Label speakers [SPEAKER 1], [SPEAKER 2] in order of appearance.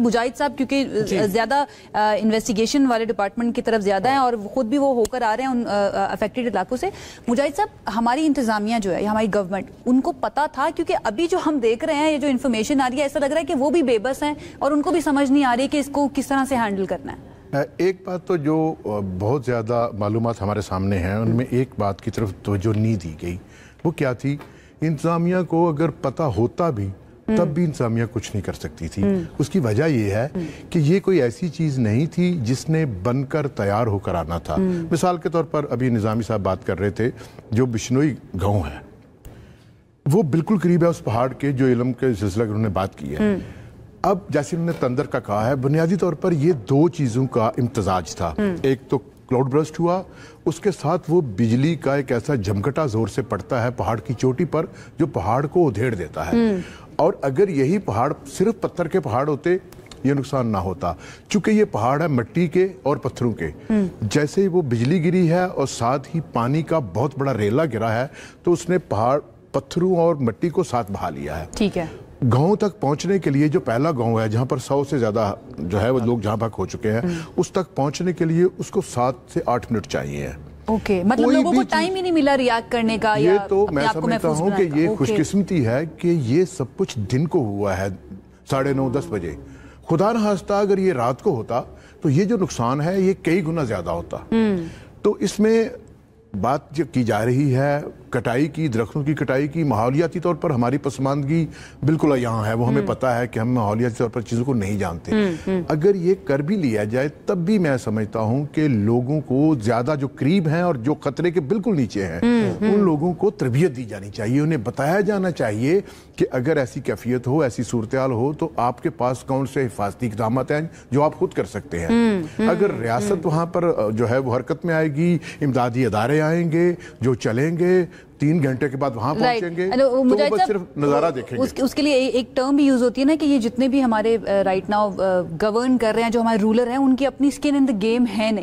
[SPEAKER 1] مجاہد صاحب کیونکہ زیادہ انویسٹیگیشن والے ڈپارٹمنٹ کی طرف زیادہ ہیں اور خود بھی وہ ہو کر آ رہے ہیں ان افیکٹڈ علاقوں سے. مجاہد صاحب, ہماری انتظامیہ جو ہے, ہماری گورنمنٹ, ان کو پتا تھا؟ کیونکہ ابھی جو ہم دیکھ رہے ہیں, یہ جو انفارمیشن آ رہی ہے, ایسا لگ رہا ہے کہ وہ بھی بے بس ہیں اور ان کو بھی سمجھ نہیں آ رہی کہ اس کو کس طرح سے ہینڈل کرنا ہے.
[SPEAKER 2] ایک بات تو جو بہت زیادہ معلومات ہمارے سامنے ہیں, ان میں ایک بات کی طرف توجہ نہیں دی گئی. وہ کیا تھی؟ انتظامیہ کو اگر پتہ ہوتا بھی تب بھی انتظامیہ کچھ نہیں کر سکتی تھی. اس کی وجہ یہ ہے کہ یہ کوئی ایسی چیز نہیں تھی جس نے بن کر تیار ہو کر آنا تھا. مثال کے طور پر ابھی نظامی صاحب بات کر رہے تھے, جو بشنوئی گاؤں ہے وہ بالکل قریب ہے اس پہاڑ کے جو علم کے سلسلہ انہوں نے بات کی ہے. اب جیسے انہوں نے تندر کا کہا ہے, بنیادی طور پر یہ دو چیزوں کا امتزاج تھا. ایک تو کلاؤڈ برسٹ ہوا, اس کے ساتھ وہ بجلی کا ایک ایسا جھمکٹا زور سے پڑتا ہے پہاڑ کی چوٹی پر جو پہاڑ کو ادھیڑ دیتا ہے. اور اگر یہی پہاڑ صرف پتھر کے پہاڑ ہوتے یہ نقصان نہ ہوتا. چونکہ یہ پہاڑ ہے مٹی کے اور پتھروں کے, جیسے ہی وہ بجلی گری ہے اور ساتھ ہی پانی کا بہت بڑا ریلا گرا ہے تو اس نے پہاڑ, پتھروں اور مٹی کو ساتھ بہا لیا ہے.
[SPEAKER 1] ٹھیک ہے.
[SPEAKER 2] گاؤں تک پہنچنے کے لیے, جو پہلا گاؤں ہے جہاں پر 100 سے زیادہ جو ہے وہ لوگ جہاں بھاگ ہو چکے ہیں, اس تک پہنچنے کے لیے اس کو 7 سے 8 منٹ چاہیے.
[SPEAKER 1] اوکے, مطلب لوگوں کو ٹائم ہی نہیں ملا ریاکٹ کرنے کا.
[SPEAKER 2] یہ تو میں سمجھتا ہوں کہ یہ خوش قسمتی ہے کہ یہ سب کچھ دن کو ہوا ہے 9:30-10 بجے. خدا نہ خواستہ اگر یہ رات کو ہوتا تو یہ جو نقصان ہے یہ کئی گنا زیادہ ہوتا. تو اس میں بات جو کی جا رہی ہے کٹائی کی, درختوں کی کٹائی کی, ماحولیاتی طور پر ہماری پسماندگی بالکل یہاں ہے. وہ ہمیں پتہ ہے کہ ہم ماحولیاتی طور پر چیزوں کو نہیں جانتے. اگر یہ کر بھی لیا جائے تب بھی میں سمجھتا ہوں کہ لوگوں کو زیادہ جو قریب ہیں اور جو خطرے کے بالکل نیچے ہیں ان لوگوں کو تربیت دی جانی چاہیے. انہیں بتایا جانا چاہیے کہ اگر ایسی کیفیت ہو, ایسی صورتحال ہو تو آپ کے پاس کون سے حفاظتی اقدامات ہیں جو آپ خود کر سکتے ہیں. اگر ریاست وہاں پر جو ہے وہ حرکت میں آئے گی, امدادی ادارے آئیں گے جو چلیں گے, 3 گھنٹے کے بعد وہاں پہنچیں گے تو وہ بس صرف نظارہ دیکھیں گے.
[SPEAKER 1] اس کے لیے ایک ٹرم بھی یوز ہوتی ہے نا کہ یہ جتنے بھی ہمارے رائٹ ناؤ گورن کر رہے ہیں, جو ہمارے رولر ہیں, ان کی اپنی سکن ان دا گیم ہے نہیں.